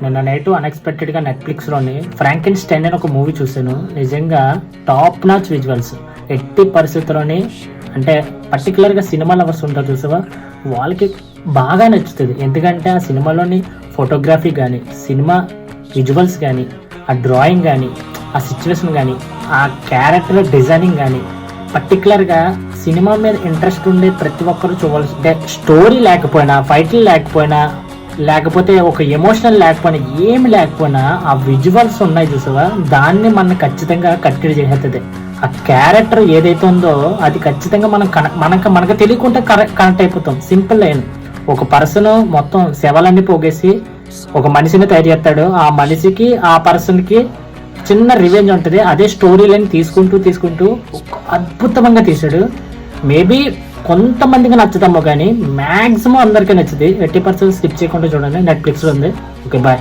నిన్న night unexpected గా Netflix లోని ఫ్రాంకెన్స్టైన్ అని ఒక మూవీ చూసాను. నిజంగా టాప్ నాచ్ విజువల్స్. ఎట్టి పరిస్థితుల్లోని అంటే పర్టికులర్ గా సినిమా లవర్స్ ఉంటారు చూసావా, వాళ్ళకి బాగా నచ్చుతుంది. ఎందుకంటే ఆ సినిమాలోని ఫోటోగ్రఫీ కానీ, సినిమా విజువల్స్ కానీ, ఆ డ్రాయింగ్ కానీ, ఆ సిచ్యువేషన్ కానీ, ఆ క్యారెక్టర్ డిజైనింగ్ కానీ, పర్టికులర్గా సినిమా మీద ఇంట్రెస్ట్ ఉండే ప్రతి ఒక్కరు చూడాల్సి. అంటే స్టోరీ లేకపోయినా, ఫైట్లు లేకపోతే ఒక ఎమోషనల్ లేకపోయినా, ఏమి లేకపోయినా ఆ విజువల్స్ ఉన్నాయి చూసావా, దాన్ని మనం ఖచ్చితంగా కట్టడి చేసేస్తుంది. ఆ క్యారెక్టర్ ఏదైతే ఉందో అది ఖచ్చితంగా మనకు తెలియకుండా కనెక్ట్ అయిపోతాం. సింపుల్ లైన్, ఒక పర్సన్ మొత్తం శవాలన్నీ పోగేసి ఒక మనిషిని తయారు చేస్తాడు. ఆ మనిషికి ఆ పర్సన్కి చిన్న రివెంజ్ ఉంటుంది. అదే స్టోరీ లైన్ తీసుకుంటూ అద్భుతంగా తీసాడు. మేబీ కొంతమందికి నచ్చుతామో కానీ మ్యాక్సిమం అందరికీ నచ్చుతుంది. 80% స్కిప్ చేయకుండా చూడండి. నెట్ఫ్లిక్స్లో ఉంది. Okay, bye.